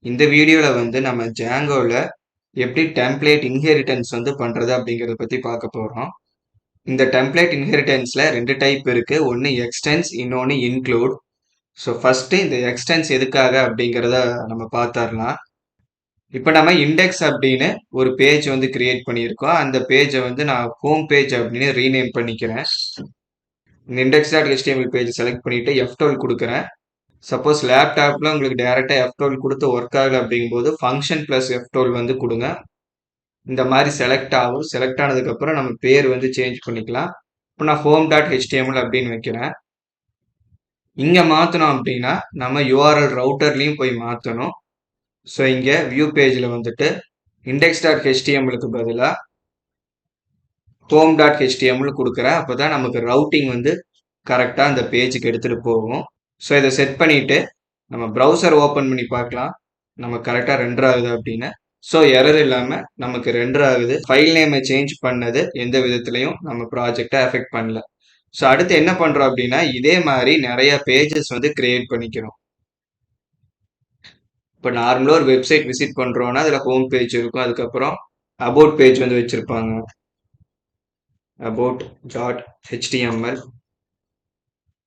இந்த வீடியோல வந்து நம்ம ஜாங்கோல எப்படி டெம்ப்ளேட் இன்ஹெரிட்டன்ஸ் வந்து பண்றது அப்படிங்கறத பத்தி பார்க்க போறோம். இந்த டெம்ப்ளேட் இன்ஹெரிட்டன்ஸ்ல ரெண்டு டைப் இருக்கு. ஒன்னு எக்ஸ்டென்ஸ், இன்னொன்னு இன்க்ளூட். ஸோ ஃபர்ஸ்ட் இந்த எக்ஸ்டென்ஸ் எதுக்காக அப்படிங்கறத நம்ம பார்த்தரலாம். இப்போ நம்ம இண்டெக்ஸ் அப்படின்னு ஒரு பேஜ் வந்து கிரியேட் பண்ணியிருக்கோம். அந்த பேஜை வந்து நான் ஹோம் பேஜ் அப்படின்னு ரீநேம் பண்ணிக்கிறேன். இந்த index.html பேஜ் செலக்ட் பண்ணிட்டு F12 கொடுக்குறேன். சப்போஸ் லேப்டாப்ல உங்களுக்கு டைரக்டா F12 கொடுத்து ஒர்க் ஆகல அப்படிங்கும்போது ஃபங்க்ஷன் பிளஸ் F12 வந்து கொடுங்க. இந்த மாதிரி செலக்ட் ஆகும். செலக்ட் ஆனதுக்கு அப்புறம் நம்ம பேர் வந்து சேஞ்ச் பண்ணிக்கலாம். இப்போ நான் home.html அப்படின்னு வைக்கிறேன். இங்க மாத்தணும் அப்படின்னா நம்ம URL ரவுட்டர்லயும் போய் மாத்தணும். ஸோ இங்க வியூ பேஜ்ல வந்துட்டு index.htmlக்கு பதிலா home.html கொடுக்குறேன். அப்பதான் நமக்கு ரவுட்டிங் வந்து கரெக்டா அந்த பேஜுக்கு எடுத்துட்டு போகும். ஸோ இதை செட் பண்ணிட்டு நம்ம ப்ரௌசர் ஓப்பன் பண்ணி பார்க்கலாம் நம்ம கரெக்டா ரெண்டர் ஆகுது அப்படின்னு. ஸோ எரர் இல்லாம நமக்கு ரெண்டர் ஆகுது. ஃபைல் நேமை சேஞ்ச் பண்ணது எந்த விதத்திலையும் நம்ம ப்ராஜெக்டை எஃபெக்ட் பண்ணல. ஸோ அடுத்து என்ன பண்றோம் அப்படின்னா இதே மாதிரி நிறைய பேஜஸ் வந்து கிரியேட் பண்ணிக்கிறோம். இப்போ நார்மலாக ஒரு வெப்சைட் விசிட் பண்றோம்னா அதுல ஹோம் பேஜ் இருக்கும். அதுக்கப்புறம் அபவுட் பேஜ் வந்து வச்சிருப்பாங்க. about.html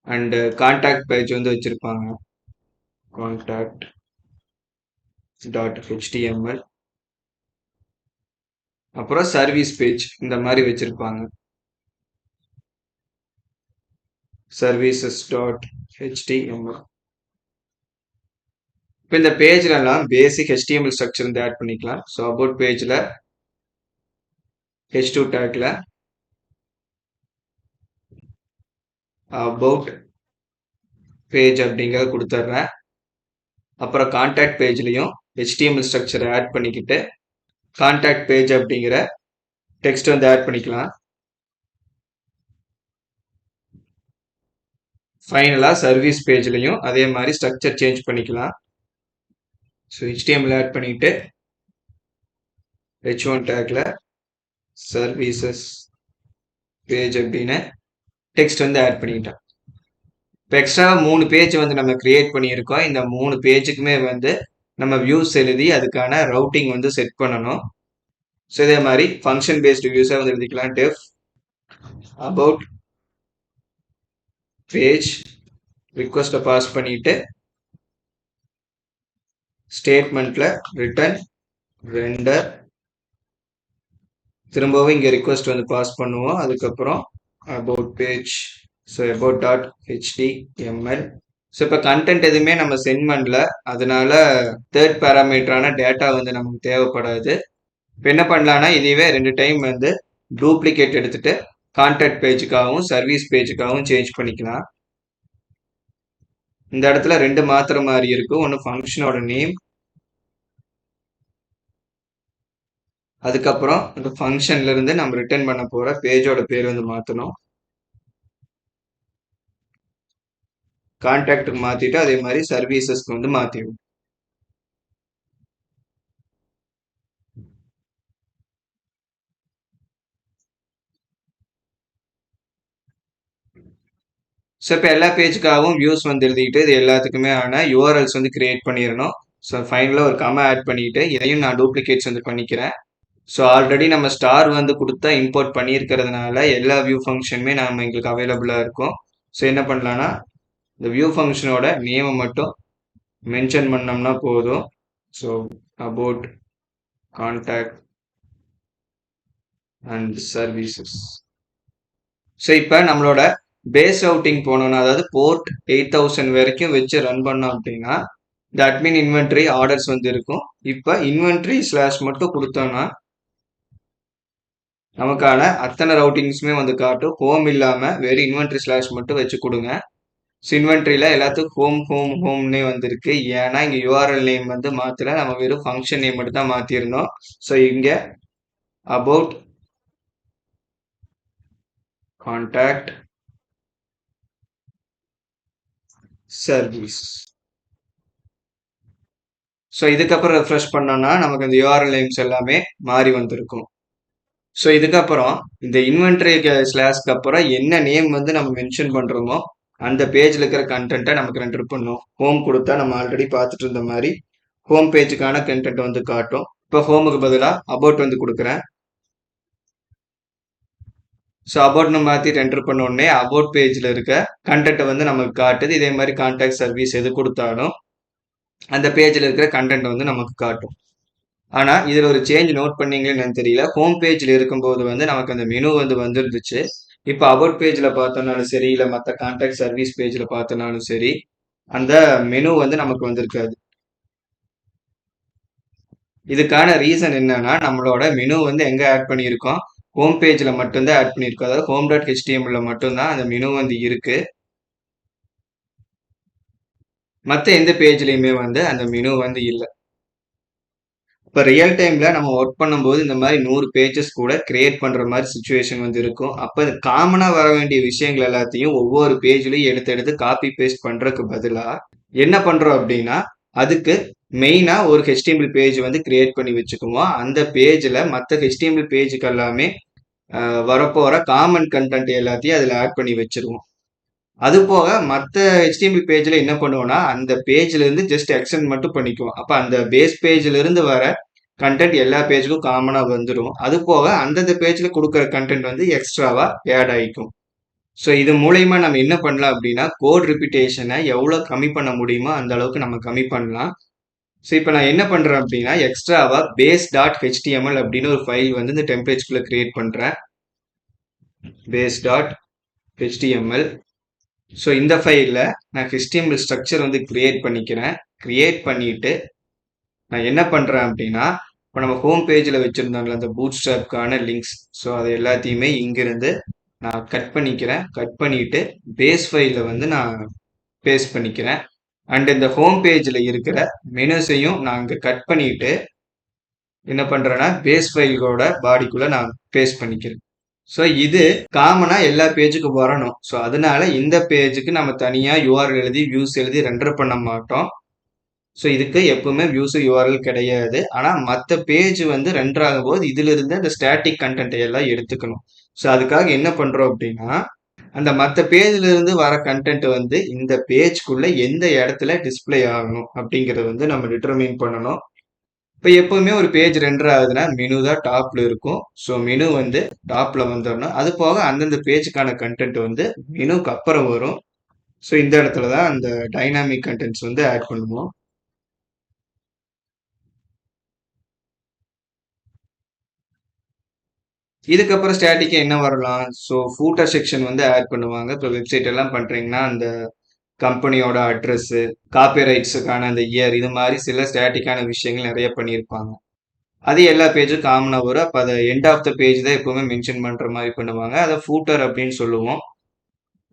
அண்ட் கான்டாக்ட் பேஜ் வந்து வச்சிருப்பாங்க. contact.html அப்புறம் சர்வீஸ் பேஜ் இந்த மாதிரி வச்சிருப்பாங்க. services.html. இப்போ இந்த பேஜ்லாம் பேசிக் HTML ஸ்ட்ரக்சர் வந்து ஆட் பண்ணிக்கலாம். ஸோ அபவுட் பேஜ்ல H2 டேக்ல அபவுட் பேஜ் அப்படிங்கிறத கொடுத்துட்றேன். அப்புறம் கான்டாக்ட் பேஜ்லையும் HTML ஸ்ட்ரக்சரை ஆட் பண்ணிக்கிட்டு கான்டாக்ட் பேஜ் அப்படிங்கிற டெக்ஸ்ட் வந்து ஆட் பண்ணிக்கலாம். ஃபைனலா சர்வீஸ் பேஜ்லையும் அதே மாதிரி ஸ்ட்ரக்சர் சேஞ்ச் பண்ணிக்கலாம். ஸோ HTML ஆட் பண்ணிட்டு H1 டேக்ல சர்வீசஸ் பேஜ் அப்படின்னு டெக்ஸ்ட் வந்து ஆட் பண்ணிட்டேன். இப்போ எக்ஸ்ட்ரா 3 பேஜ் வந்து நம்ம கிரியேட் பண்ணியிருக்கோம். இந்த 3 பேஜுக்குமே வந்து நம்ம வியூஸ் எழுதி அதுக்கான ரவுட்டிங் வந்து செட் பண்ணணும். ஸோ இதே மாதிரி ஃபங்க்ஷன் பேஸ்டு வியூஸை வந்து எழுதிக்கலாம். டெஃப் அபவுட் பேஜ் ரிக்வஸ்ட்டை பாஸ் பண்ணிட்டு ஸ்டேட்மெண்ட்ல ரிட்டர்ன் ரெண்டர் திரும்பவும் இங்கே ரிக்வஸ்ட் வந்து பாஸ் பண்ணுவோம். அதுக்கப்புறம் about page so about.html. So இப்போ கண்டென்ட் எதுவுமே நம்ம சென்ட் பண்ணல, அதனால தேர்ட் பேராமீட்டரான டேட்டா வந்து நமக்கு தேவைப்படாது. இப்போ என்ன பண்ணலாம்னா இதுவே 2 டைம் வந்து டூப்ளிகேட் எடுத்துட்டு கான்டாக்ட் பேஜுக்காகவும் சர்வீஸ் பேஜுக்காகவும் சேஞ்ச் பண்ணிக்கலாம். இந்த இடத்துல 2 மாத்திர மாதிரி இருக்கும். ஒன்று ஃபங்க்ஷனோட நேம், அதுக்கப்புறம் இந்த ஃபங்க்ஷன்ல இருந்து நம்ம ரிட்டர்ன் பண்ண போற பேஜோட பேர் வந்து மாற்றணும். கான்டாக்டுக்கு மாத்திட்டு அதே மாதிரி சர்வீசஸ்க்கு வந்து மாத்திடும். ஸோ இப்போ எல்லா பேஜுக்காகவும் வியூஸ் வந்து எழுதிக்கிட்டு இது எல்லாத்துக்குமே ஆன யூஆர்எல்ஸ் வந்து கிரியேட் பண்ணிடணும். ஸோ ஃபைனலாக ஒரு கமா ஆட் பண்ணிட்டு இதையும் நான் டூப்ளிகேட்ஸ் வந்து பண்ணிக்கிறேன். ஸோ ஆல்ரெடி நம்ம ஸ்டார் வந்து கொடுத்தா இம்போர்ட் பண்ணியிருக்கிறதுனால எல்லா வியூ ஃபங்க்ஷனுமே நம்ம எங்களுக்கு அவைலபிளாக இருக்கும். ஸோ என்ன பண்ணலான்னா இந்த வியூ ஃபங்க்ஷனோட நேமை மட்டும் மென்ஷன் பண்ணோம்னா போதும். So about contact and services. So இப்போ நம்மளோட பேஸ் ரவுட்டிங் போனோம்னா அதாவது போர்ட் 8000 வரைக்கும் வச்சு ரன் பண்ணோம் அப்படின்னா இந்த அட்மின் இன்வென்ட்ரி ஆர்டர்ஸ் வந்து இருக்கும். இப்போ இன்வென்ட்ரி ஸ்லாஷ் மட்டும் கொடுத்தோம்னா நமக்கான அத்தனை ரவுட்டிங்ஸுமே வந்து காட்டும். ஹோம் இல்லாம வெறும் இன்வென்ட்ரி ஸ்லாஷ் மட்டும் வச்சு கொடுங்க. ஸோ இன்வென்ட்ரியில எல்லாத்துக்கும் ஹோம் ஹோம் ஹோம்னே வந்திருக்கு. ஏன்னா இங்க யூஆர்எல் நேம் வந்து மாத்தல, நம்ம வெறும் ஃபங்க்ஷன் நேம் மட்டும் தான் மாத்திருந்தோம். ஸோ இங்க அபவுட் கான்டாக்ட் சர்வீஸ். ஸோ இதுக்கப்புறம் ரெஃப்ரெஷ் பண்ணோம்னா நமக்கு இந்த யூஆர்எல் நேம்ஸ் எல்லாமே மாறி வந்திருக்கும். ஸோ இதுக்கப்புறம் இந்த இன்வென்ட்ரி ஸ்லாஷ்க்கு அப்புறம் என்ன நேம் வந்து நம்ம மென்ஷன் பண்றோமோ அந்த பேஜ்ல இருக்கிற கண்டென்ட்டை நமக்கு ரெண்டர் பண்ணும். ஹோம் கொடுத்தா நம்ம ஆல்ரெடி பார்த்துட்டு இருந்த மாதிரி ஹோம் பேஜுக்கான கண்டென்ட் வந்து காட்டும். இப்போ ஹோமுக்கு பதிலாக அபவுட் வந்து கொடுக்குறேன். ஸோ அபவுட்னு மாற்றி என்டர் பண்ண உடனே அபவுட் பேஜில் இருக்க கண்டென்ட்டை வந்து நமக்கு காட்டுது. இதே மாதிரி கான்டாக்ட் சர்வீஸ் எது கொடுத்தாலும் அந்த பேஜில் இருக்கிற கண்டென்ட் வந்து நமக்கு காட்டும். ஆனால் இதில் ஒரு சேஞ்ச் நோட் பண்ணீங்கன்னு எனக்கு தெரியல. ஹோம் பேஜில் இருக்கும்போது வந்து நமக்கு அந்த மெனு வந்து வந்துருந்துச்சு. இப்போ அபவுட் பேஜில் பார்த்தோம்னாலும் சரி, இல்லை மற்ற கான்டாக்ட் சர்வீஸ் பேஜில் பார்த்தோம்னாலும் சரி, அந்த மெனு வந்து நமக்கு வந்திருக்காது. இதுக்கான ரீசன் என்னன்னா, நம்மளோட மெனு வந்து எங்க ஆட் பண்ணியிருக்கோம், ஹோம் பேஜ்ல மட்டும்தான் ஆட் பண்ணியிருக்கோம். அதாவது ஹோம் டாட் ஹெச்டிஎம்எல்ல மட்டும்தான் அந்த மெனு வந்து இருக்கு. மற்ற எந்த பேஜ்லயுமே வந்து அந்த மெனு வந்து இல்லை. இப்போ ரியல் டைம்ல நம்ம ஒர்க் பண்ணும்போது இந்த மாதிரி 100 பேஜஸ் கூட கிரியேட் பண்ற மாதிரி சுச்சுவேஷன் வந்து இருக்கும். அப்போ காமனா வர வேண்டிய விஷயங்கள் எல்லாத்தையும் ஒவ்வொரு பேஜ்லயும் எடுத்து எடுத்து காப்பி பேஸ்ட் பண்றதுக்கு பதிலா என்ன பண்றோம் அப்படின்னா, அதுக்கு மெயினா ஒரு HTML பேஜ் வந்து கிரியேட் பண்ணி வச்சுக்குவோம். அந்த பேஜ்ல மற்ற HTML பேஜுக்கு எல்லாமே வரப்போற காமன் கண்டென்ட் எல்லாத்தையும் அதில் ஆட் பண்ணி வச்சிருவோம். அது போக மற்ற HTML பேஜ்ல என்ன பண்ணுவோம்னா, அந்த பேஜ்ல இருந்து ஜஸ்ட் எக்ஸ்டெண்ட் மட்டும் பண்ணிக்குவோம். அப்ப அந்த பேஸ் பேஜ்ல இருந்து வர கண்டென்ட் எல்லா பேஜுக்கும் காமனா வந்துடும். அது போக அந்தந்த பேஜ்ல கொடுக்குற கண்டென்ட் வந்து எக்ஸ்ட்ராவா ஆட் ஆயிக்கும். ஸோ இது மூலயமா நம்ம என்ன பண்ணலாம் அப்படின்னா, கோட் ரிப்பிட்டேஷனை எவ்வளோ கம்மி பண்ண முடியுமோ அந்த அளவுக்கு நம்ம கம்மி பண்ணலாம். ஸோ இப்போ நான் என்ன பண்றேன் அப்படின்னா, எக்ஸ்ட்ராவா பேஸ் டாட் ஹெச்டிஎம்எல் அப்படின்னு ஒரு ஃபைல் வந்து இந்த டெம்ப்ளேட்ஸ்குள்ள கிரியேட் பண்றேன். Base dot HTML. ஸோ இந்த ஃபைலில் நான் HTML ஸ்ட்ரக்சர் வந்து கிரியேட் பண்ணிக்கிறேன். கிரியேட் பண்ணிட்டு நான் என்ன பண்ணுறேன் அப்படின்னா, இப்போ நம்ம ஹோம் பேஜில் வச்சுருந்தோம்ல அந்த பூட் ஸ்ட்ராப்கான லிங்க்ஸ், ஸோ அது எல்லாத்தையுமே இங்கிருந்து நான் கட் பண்ணிக்கிறேன். கட் பண்ணிட்டு பேஸ் ஃபைலில் வந்து நான் பேஸ்ட் பண்ணிக்கிறேன். அண்ட் இந்த ஹோம் பேஜில் இருக்கிற மெனுஸையும் நான் இங்கே கட் பண்ணிட்டு என்ன பண்ணுறேன்னா, பேஸ் ஃபைலோட பாடிக்குள்ளே நான் பேஸ்ட் பண்ணிக்கிறேன். ஸோ இது காமனா எல்லா பேஜுக்கும் வரணும். ஸோ அதனால இந்த பேஜுக்கு நம்ம தனியா URL எழுதி வியூஸ் எழுதி ரெண்டர் பண்ண மாட்டோம். ஸோ இதுக்கு எப்பவுமே வியூஸ் URL கிடையாது. ஆனா மற்ற பேஜ் வந்து ரெண்டர் ஆகும்போது இதுல இருந்து அந்த ஸ்டாட்டிக் கண்டென்ட் எல்லாம் எடுத்துக்கணும். ஸோ அதுக்காக என்ன பண்றோம் அப்படின்னா, அந்த மற்ற பேஜ்ல இருந்து வர கண்டென்ட் வந்து இந்த பேஜ்க்குள்ள எந்த இடத்துல டிஸ்பிளே ஆகணும் அப்படிங்கறத வந்து நம்ம டிட்டர்மைன் பண்ணணும். இப்போ எப்பவுமே ஒரு பேஜ் ரெண்டர் ஆகுதுன்னா மெனு தான் டாப்ல இருக்கும். ஸோ மெனு வந்து டாப்ல வந்துடணும். அது போக அந்தந்த பேஜுக்கான கண்டென்ட் வந்து மெனுக்கு அப்புறம் வரும். ஸோ இந்த இடத்துல தான் அந்த டைனாமிக் கண்டென்ட்ஸ் வந்து ஆட் பண்ணுவோம். இதுக்கப்புறம் ஸ்டாட்டிக்கா என்ன வரலாம்? ஸோ ஃபூட்டர் செக்ஷன் வந்து ஆட் பண்ணுவாங்க. இப்போ வெப்சைட் எல்லாம் பண்றீங்கன்னா அந்த கம்பெனியோட அட்ரஸ், காப்பிரைட்ஸுக்கான அந்த இயர், இது மாதிரி சில ஸ்டாட்டிக்கான விஷயங்கள் நிறைய பண்ணியிருப்பாங்க. அது எல்லா பேஜும் காமனா வரும். அப்போ அதை எண்ட் ஆஃப் த பேஜ் தான் எப்பவுமே மென்ஷன் பண்ற மாதிரி பண்ணுவாங்க. அதை ஃபூட்டர் அப்படின்னு சொல்லுவோம்.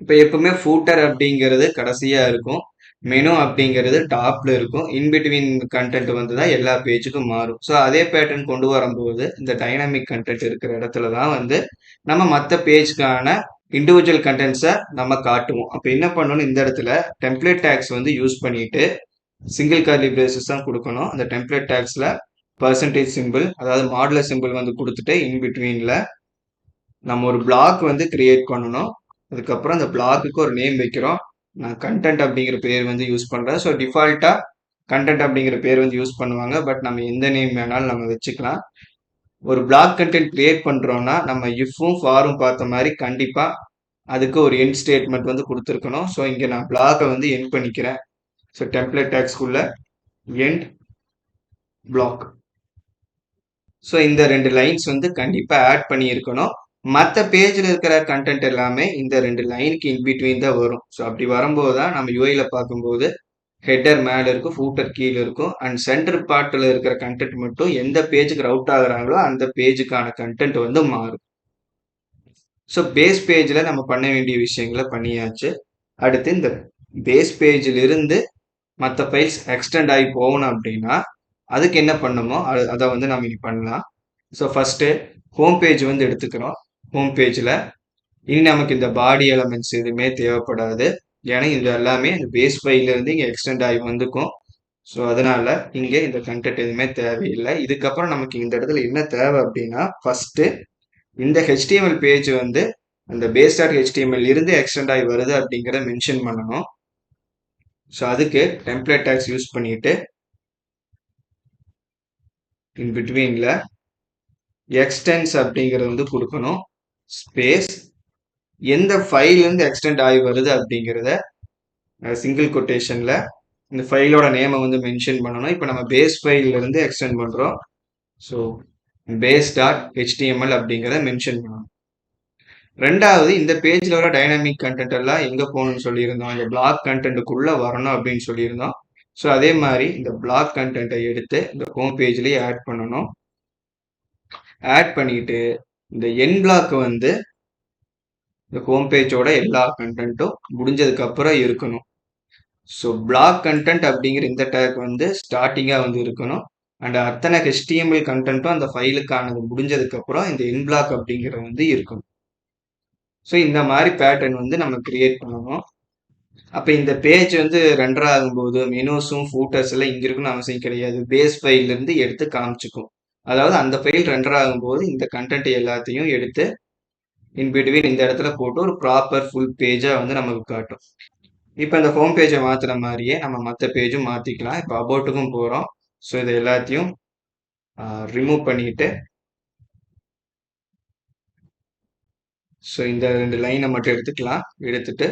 இப்போ எப்பவுமே ஃபூட்டர் அப்படிங்கிறது கடைசியா இருக்கும். மெனு அப்படிங்கிறது டாப்ல இருக்கும். இன்பிட்வீன் கண்டென்ட் வந்து தான் எல்லா பேஜுக்கும் மாறும். ஸோ அதே பேட்டர்ன் கொண்டு வரும்போது இந்த டைனாமிக் கண்டென்ட் இருக்கிற இடத்துல தான் வந்து நம்ம மற்ற பேஜ்க்கான இண்டிவிஜுவல் கண்டென்ட்ஸை நம்ம காட்டுவோம். அப்போ என்ன பண்ணணும், இந்த இடத்துல டெம்ப்ளேட் டேக்ஸ் வந்து யூஸ் பண்ணிட்டு சிங்கிள் கர்லி பிரேசஸ் தான் கொடுக்கணும். அந்த டெம்ப்ளேட் டேக்ஸ்ல பர்சன்டேஜ் சிம்பிள், அதாவது மாடுலர் சிம்பிள் வந்து கொடுத்துட்டு இன்பிட்வீன்ல நம்ம ஒரு பிளாக் வந்து கிரியேட் பண்ணணும். அதுக்கப்புறம் அந்த பிளாக்குக்கு ஒரு நேம் வைக்கிறோம். நான் கண்டென்ட் அப்படிங்கிற பேர் வந்து யூஸ் பண்றேன். ஸோ டிஃபால்ட்டா கண்டென்ட் அப்படிங்கிற பேர் வந்து யூஸ் பண்ணுவாங்க. பட் நம்ம எந்த நேம் வேணாலும் நம்ம வச்சுக்கலாம். ஒரு பிளாக் கண்டென்ட் கிரியேட் பண்றோம்னா நம்ம இஃப்பும் ஃபாரும் பார்த்த மாதிரி கண்டிப்பா அதுக்கு ஒரு எண்ட் ஸ்டேட்மெண்ட் வந்து கொடுத்துருக்கணும். ஸோ இங்க நான் பிளாக்கை வந்து எண்ட் பண்ணிக்கிறேன். ஸோ டெம்ப்ளேட் டேக்ஸ்குள்ள எண்ட் பிளாக். ஸோ இந்த 2 லைன்ஸ் வந்து கண்டிப்பா ஆட் பண்ணியிருக்கணும். மற்ற பேஜில் இருக்கிற கண்டென்ட் எல்லாமே இந்த 2 லைனுக்கு இன்பிட்வீன் தான் வரும். ஸோ அப்படி வரும்போது தான் நம்ம யூஐல பார்க்கும்போது ஹெட்டர் மேலே இருக்கும், ஃபூட்டர் கீழே இருக்கும், அண்ட் சென்டர் பார்ட்டில் இருக்கிற கண்டென்ட் மட்டும் எந்த பேஜுக்கு ரவுட் ஆகுறாங்களோ அந்த பேஜுக்கான கண்டென்ட் வந்து மாறும். ஸோ பேஸ் பேஜில் நம்ம பண்ண வேண்டிய விஷயங்களை பண்ணியாச்சு. அடுத்து இந்த பேஸ் பேஜில் இருந்து மற்ற ஃபைல்ஸ் எக்ஸ்டெண்ட் ஆகி போகணும் அப்படின்னா அதுக்கு என்ன பண்ணணுமோ அதை வந்து நம்ம இனி பண்ணலாம். ஸோ ஃபர்ஸ்ட்டு ஹோம் பேஜ் வந்து எடுத்துக்கிறோம். ஹோம் பேஜில் இனி நமக்கு இந்த பாடி எலமெண்ட்ஸ் எதுவுமே தேவைப்படாது. ஏன்னா இது எல்லாமே இந்த பேஸ் ஃபைல்லேருந்து இங்கே எக்ஸ்டெண்ட் ஆகி வந்துக்கும். ஸோ அதனால இங்கே இந்த கண்டென்ட் எதுவுமே தேவையில்லை. இதுக்கப்புறம் நமக்கு இந்த இடத்துல என்ன தேவை அப்படின்னா, ஃபர்ஸ்ட்டு இந்த HTML பேஜ் வந்து அந்த பேஸ் டாட் HTML இருந்து எக்ஸ்டெண்ட் ஆகி வருது அப்படிங்கிறத மென்ஷன் பண்ணணும். ஸோ அதுக்கு டெம்ப்ளேட் டேக்ஸ் யூஸ் பண்ணிட்டு இன் பிட்வீன்ல எக்ஸ்டென்ஸ் அப்படிங்கிறது வந்து கொடுக்கணும். ஸ்பேஸ் எந்த ஃபைல் இருந்து எக்ஸ்டெண்ட் ஆகி வருது அப்படிங்கிறத சிங்கிள் கொட்டேஷன்ல இந்த ஃபைலோட நேமை வந்து மென்ஷன் பண்ணணும். இப்போ நம்ம பேஸ் ஃபைல்ல இருந்து எக்ஸ்டெண்ட் பண்றோம். ஸோ பேஸ் டாட் ஹெச்டிஎம்எல் அப்படிங்கிறத மென்ஷன் பண்ணணும். ரெண்டாவது, இந்த பேஜ்ல வர டைனாமிக் கண்டென்ட் எல்லாம் எங்க போகணும்னு சொல்லியிருந்தோம், இந்த பிளாக் கண்டென்ட்டுக்குள்ள வரணும் அப்படின்னு சொல்லியிருந்தோம். ஸோ அதே மாதிரி இந்த பிளாக் கண்டென்ட்டை எடுத்து இந்த ஹோம் பேஜ்லயே ஆட் பண்ணணும். ஆட் பண்ணிட்டு இந்த என் பிளாக் வந்து இந்த ஹோம் பேஜோட எல்லா கண்டென்ட்டும் முடிஞ்சதுக்கு அப்புறம் இருக்கணும். ஸோ பிளாக் கண்டென்ட் அப்படிங்கிற இந்த டேக் வந்து ஸ்டார்டிங்கா வந்து இருக்கணும். அண்ட் அத்தனை ஹெச்டிஎம்எல் கண்டென்ட்டும் அந்த ஃபைலுக்கானது முடிஞ்சதுக்கு அப்புறம் இந்த என் பிளாக் அப்படிங்கிற வந்து இருக்கணும். ஸோ இந்த மாதிரி பேட்டர்ன் வந்து நம்ம கிரியேட் பண்ணணும். அப்போ இந்த பேஜ் வந்து ரெண்டர் ஆகும்போது மெனூஸும் ஃபூட்டர்ஸ் எல்லாம் இங்க இருக்குன்னு அவசியம் கிடையாது. பேஸ் ஃபைல்ல இருந்து எடுத்து காமிச்சுக்கும். அதாவது அந்த ஃபைல் ரெண்டர் ஆகும்போது இந்த கண்டென்ட் எல்லாத்தையும் எடுத்து இன் பிட்வீன் இந்த இடத்துல போட்டு ஒரு ப்ராப்பர் ஃபுல் பேஜா வந்து நமக்கு காட்டும். இப்போ இந்த ஹோம் பேஜை மாத்துற மாதிரியே நம்ம மற்ற பேஜும் மாத்திக்கலாம். இப்போ அபவுட்டுக்கும் போறோம். ஸோ இதை எல்லாத்தையும் ரிமூவ் பண்ணிட்டு, ஸோ இந்த 2 லைனை மட்டும் எடுத்துக்கலாம். எடுத்துட்டு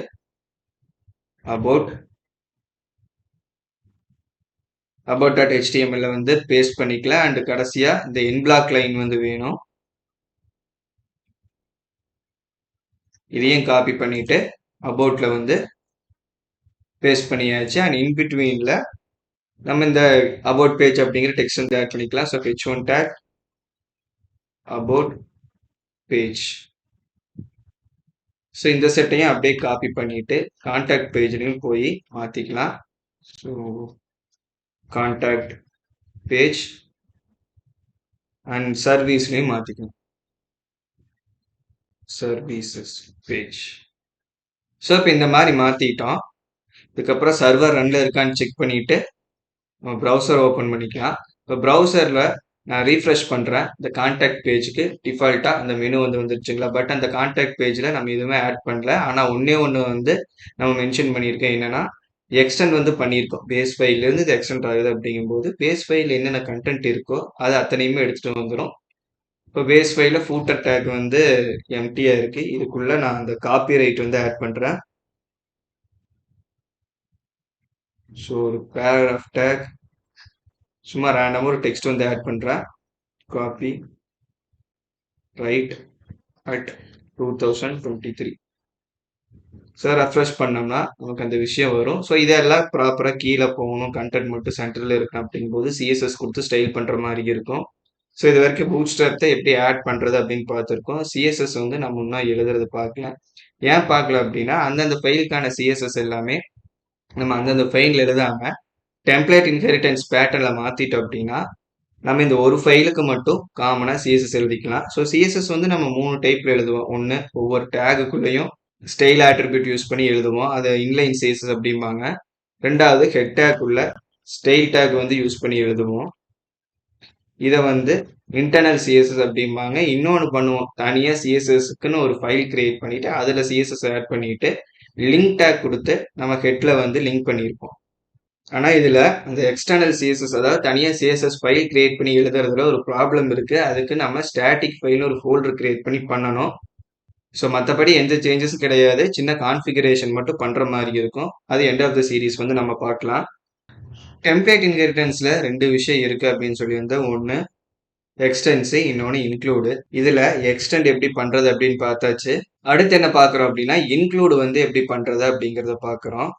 அபவுட் டாட் ஹெச்டிஎம்எல்ல வந்து பேஸ்ட் பண்ணிக்கலாம். அண்ட் கடைசியா இந்த என் பிளாக் லைன் வந்து வேணும். இதையும் காப்பி பண்ணிட்டு அபவுட்ல வந்து பேஸ்ட் பண்ணியாச்சு. அண்ட் இன் பிட்வீன்ல நம்ம இந்த அபவுட் பேஜ் அப்படிங்கிற டெக்ஸ்ட் வந்து ஆட் பண்ணிக்கலாம். So h1 take about page. So இந்த செட்டையும் அப்படியே காப்பி பண்ணிட்டு கான்டாக்ட் பேஜ்லையும் போய் மாத்திக்கலாம். ஸோ கான்டாக்ட் பேஜ் அண்ட் சர்வீஸ்லையும் மாத்திக்கலாம். Services page. ஸோ இப்போ இந்த மாதிரி மாத்திட்டோம். இதுக்கப்புறம் சர்வர் ரன்ல இருக்கான்னு செக் பண்ணிட்டு நம்ம ப்ரௌசர் ஓப்பன் பண்ணிக்கலாம். இப்போ ப்ரௌசர்ல நான் ரீஃப்ரெஷ் பண்றேன். இந்த கான்டாக்ட் பேஜுக்கு டிஃபால்ட்டா அந்த மெனு வந்து வந்துருச்சுங்களா. பட் அந்த கான்டாக்ட் பேஜ்ல நம்ம எதுவுமே ஆட் பண்ணல. ஆனா ஒன்னே ஒன்று வந்து நம்ம மென்ஷன் பண்ணியிருக்கேன். என்னன்னா எக்ஸ்டெண்ட் வந்து பண்ணியிருக்கோம். பேஸ் ஃபைல்ல இருந்து இது எக்ஸ்டெண்ட் ஆகுது அப்படிங்கும்போது பேஸ் ஃபைல் என்னென்ன கண்டென்ட் இருக்கோ அது அத்தனையுமே எடுத்துட்டு வந்துடும். இப்போ பேஸ் ஃபைல்ல ஃபூட்டர் டேக் வந்து எம்டியா இருக்கு. இதுக்குள்ள நான் அந்த காப்பி ரைட் வந்து ஆட் பண்றேன். ஸோ ஒரு பேராகிராஃப் டேக் சும்மா ரேண்டமாக ஒரு டெக்ஸ்ட் வந்து ஆட் பண்ணுறேன். Copyright at 2023. Sir refresh பண்ணோம்னா நமக்கு அந்த விஷயம் வரும். ஸோ இதெல்லாம் ப்ராப்பராக கீழே போகணும், கண்டென்ட் மட்டும் சென்டரில் இருக்கணும் அப்படிங்கும்போது சிஎஸ்எஸ் கொடுத்து ஸ்டைல் பண்ணுற மாதிரி இருக்கும். ஸோ இது வரைக்கும் பூட்ஸ்ட்ராப்பை எப்படி ஆட் பண்ணுறது அப்படின்னு பார்த்துருக்கோம். சிஎஸ்எஸ் வந்து நம்ம இன்னும் எழுதுறது பார்க்கல. ஏன் பார்க்கல அப்படின்னா அந்தந்த ஃபைலுக்கான சிஎஸ்எஸ் எல்லாமே நம்ம அந்தந்த ஃபைல் எழுதாம டெம்ப்ளேட் இன்ஹெரிட்டன்ஸ் பேட்டர்ல மாத்திட்டோம் அப்படின்னா நம்ம இந்த ஒரு ஃபைலுக்கு மட்டும் காமனா சிஎஸ்எஸ் எழுதிக்கலாம். ஸோ சிஎஸ்எஸ் வந்து நம்ம 3 டைப்ல எழுதுவோம். ஒன்று ஒவ்வொரு டேகுக்குள்ளேயும் ஸ்டைல் ஆட்ரிபியூட் யூஸ் பண்ணி எழுதுவோம். அதை இன்லைன் சிஎஸ்எஸ் அப்படிம்பாங்க. ரெண்டாவது ஹெட் டேக் உள்ள ஸ்டைல் டேக் வந்து யூஸ் பண்ணி எழுதுவோம். இதை வந்து இன்டர்னல் சிஎஸ்எஸ் அப்படிம்பாங்க. இன்னொன்று பண்ணுவோம், தனியாக சிஎஸ்எஸ்க்குன்னு ஒரு ஃபைல் கிரியேட் பண்ணிட்டு அதில் சிஎஸ்எஸ் ஆட் பண்ணிட்டு லிங்க் டேக் கொடுத்து நம்ம ஹெட்ல வந்து லிங்க் பண்ணியிருப்போம். ஆனா இதுல அந்த எக்ஸ்டர்னல் சிஎஸ்எஸ், அதாவது தனியா சிஎஸ்எஸ் ஃபைல் கிரியேட் பண்ணி எழுதுறதுல ஒரு ப்ராப்ளம் இருக்கு. அதுக்கு நம்ம ஸ்டாட்டிக் ஃபைல் ஒரு ஃபோல்டர் கிரியேட் பண்ணி பண்ணணும். ஸோ மற்றபடி எந்த சேஞ்சஸும் கிடையாது. சின்ன கான்ஃபிகரேஷன் மட்டும் பண்ற மாதிரி இருக்கும். அது எண்ட் ஆஃப் த சீரீஸ் வந்து நம்ம பார்க்கலாம். டெம்ப்ளேட் இன்ஹெரிட்டன்ஸ்ல 2 விஷயம் இருக்கு அப்படின்னு சொல்லியிருந்தா, ஒன்று எக்ஸ்டென்ஸ், இன்னொன்று இன்க்ளூடு. இதுல எக்ஸ்டெண்ட் எப்படி பண்றது அப்படின்னு பார்த்தாச்சு. அடுத்து என்ன பார்க்குறோம் அப்படின்னா இன்க்ளூடு வந்து எப்படி பண்றது அப்படிங்கிறத பார்க்குறோம்.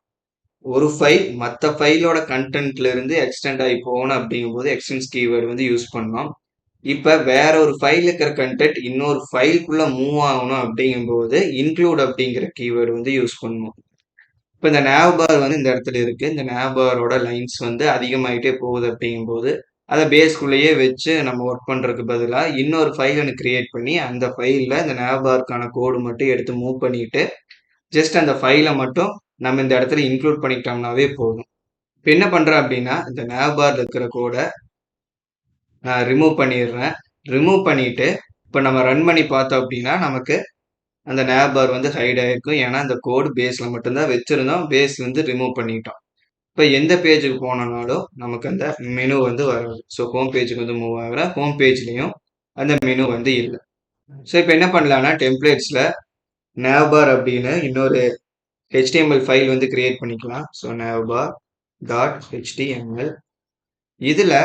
ஒரு ஃபைல் மற்ற ஃபைலோட கண்டென்ட்ல இருந்து எக்ஸ்டெண்ட் ஆகி போகணும் அப்படிங்கும்போது எக்ஸ்டென்ஸ் கீவேர்டு வந்து யூஸ் பண்ணோம். இப்போ வேற ஒரு ஃபைல் இருக்கிற கண்டென்ட் இன்னொரு ஃபைலுக்குள்ள மூவ் ஆகணும் அப்படிங்கும்போது இன்க்ளூட் அப்படிங்கிற கீவேர்டு வந்து யூஸ் பண்ணுவோம். இப்போ இந்த nav பார் வந்து இந்த இடத்துல இருக்கு. இந்த nav பாரோட லைன்ஸ் வந்து அதிகமாயிட்டே போகுது அப்படிங்கும்போது அதை பேஸ்க்குள்ளேயே வச்சு நம்ம ஒர்க் பண்றதுக்கு பதிலாக இன்னொரு ஃபைல் ஒன்று கிரியேட் பண்ணி அந்த ஃபைலில் இந்த nav பாருக்கான கோடு மட்டும் எடுத்து மூவ் பண்ணிட்டு ஜஸ்ட் அந்த ஃபைலை மட்டும் நம்ம இந்த இடத்துல இன்க்ளூட் பண்ணிக்கிட்டோம்னாவே போதும். இப்போ என்ன பண்றேன் அப்படின்னா இந்த nav பார் இருக்கிற கோடை நான் ரிமூவ் பண்ணிடுறேன். ரிமூவ் பண்ணிட்டு இப்போ நம்ம ரன் பண்ணி பார்த்தோம் அப்படின்னா நமக்கு அந்த nav பார் வந்து ஹைட் ஆயிருக்கும். ஏன்னா அந்த கோடு பேஸ்ல மட்டும்தான் வச்சிருந்தோம். பேஸ் வந்து ரிமூவ் பண்ணிட்டோம். இப்போ எந்த பேஜுக்கு போனோம்னாலும் நமக்கு அந்த மெனு வந்து வராது. ஸோ ஹோம் பேஜுக்கு வந்து மூவ் ஆகுற ஹோம் பேஜ்லேயும் அந்த மெனு வந்து இல்லை. ஸோ இப்போ என்ன பண்ணலாம்னா டெம்ப்ளேட்ஸில் navbar அப்படின்னு இன்னொரு HTML ஃபைல் வந்து கிரியேட் பண்ணிக்கலாம். ஸோ navbar டாட் HTML இதில்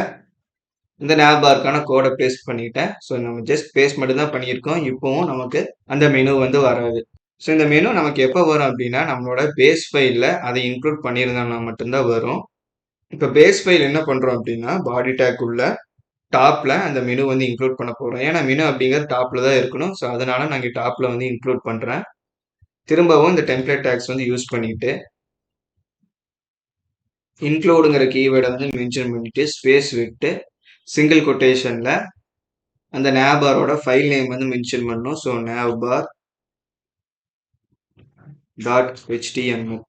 இந்த navbarக்கான கோடை பேஸ்ட் பண்ணிட்டேன். ஸோ நம்ம ஜஸ்ட் பேஸ்ட் மட்டும் தான் பண்ணியிருக்கோம். இப்போவும் நமக்கு அந்த மெனு வந்து வராது. ஸோ இந்த மெனு நமக்கு எப்போ வரும் அப்படின்னா நம்மளோட பேஸ் ஃபைலில் அதை இன்க்ளூட் பண்ணியிருந்தோம்னா மட்டும்தான் வரும். இப்போ பேஸ் ஃபைல் என்ன பண்ணுறோம் அப்படின்னா பாடி டேக் உள்ள டாப்ல அந்த மெனு வந்து இன்க்ளூட் பண்ண போகிறோம். ஏன்னா மெனு அப்படிங்கிறது டாப்ல தான் இருக்கணும். ஸோ அதனால நாங்கள் டாப்ல வந்து இன்க்ளூட் பண்ணுறேன். திரும்பவும் இந்த டெம்ப்ளேட் டேக்ஸ் வந்து யூஸ் பண்ணிட்டு இன்க்ளூடுங்கிற கீவேர்டை வந்து மென்ஷன் பண்ணிட்டு ஸ்பேஸ் விட்டு சிங்கிள் கொட்டேஷன்ல அந்த navbarோட ஃபைல் நேம் வந்து மென்ஷன் பண்ணணும். ஸோ navbar டாட் HTML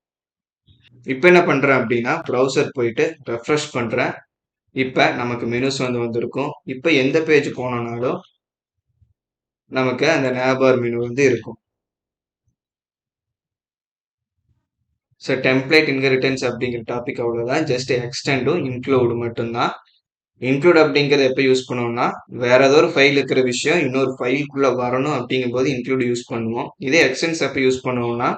இப்போ என்ன பண்றேன் அப்படின்னா ப்ரௌசர் போயிட்டு ரெஃப்ரெஷ் பண்றேன். இப்போ நமக்கு மெனுஸ் வந்து வந்திருக்கும். இப்போ எந்த பேஜ் போனோம்னாலும் நமக்கு அந்த navbar மெனு வந்து இருக்கும். ஸோ டெம்ப்ளேட் இன்ஹெரிட்டன்ஸ் அப்படிங்கிற டாபிக் அவ்வளோதான். ஜஸ்ட் எக்ஸ்டெண்டும் இன்க்ளூடு மட்டும்தான். இன்க்ளூட் அப்படிங்கிறத எப்போ யூஸ் பண்ணுவோம்னா வேற ஏதோ ஒரு ஃபைல் இருக்கிற விஷயம் இன்னொரு ஃபைலுக்குள்ள வரணும் அப்படிங்கும்போது இன்க்ளூட் யூஸ் பண்ணுவோம். இதே எக்ஸ்டென்ஸ் எப்போ யூஸ் பண்ணுவோம்னா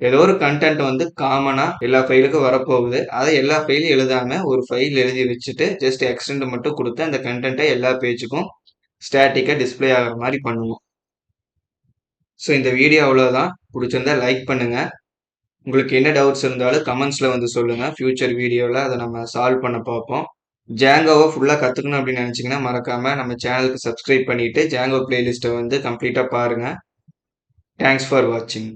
ஏதோ ஒரு கண்டென்ட் வந்து காமனா எல்லா ஃபைலுக்கும் வரப்போகுது. அதை எல்லா ஃபைலும் எழுதாம ஒரு ஃபைல் எழுதி வச்சுட்டு ஜஸ்ட் எக்ஸ்டெண்ட் மட்டும் கொடுத்து அந்த கண்டென்ட்டை எல்லா பேஜுக்கும் ஸ்டாட்டிக்கா டிஸ்பிளே ஆகிற மாதிரி பண்ணுவோம். ஸோ இந்த வீடியோ அவ்வளோதான். பிடிச்சிருந்தா லைக் பண்ணுங்க. உங்களுக்கு என்ன டவுட்ஸ் இருந்தாலும் கமெண்ட்ஸ்ல வந்து சொல்லுங்க. ஃபியூச்சர் வீடியோவில் அதை நம்ம சால்வ் பண்ண பார்ப்போம். ஜாங்கோவை ஃபுல்லாக கற்றுக்கணும் அப்படின்னு நினச்சிங்கன்னா மறக்காம நம்ம சேனலுக்கு சப்ஸ்கிரைப் பண்ணிட்டு ஜாங்கோ பிளேலிஸ்ட்டை வந்து கம்ப்ளீட்டாக பாருங்க. தேங்க்ஸ் ஃபார் வாட்சிங்.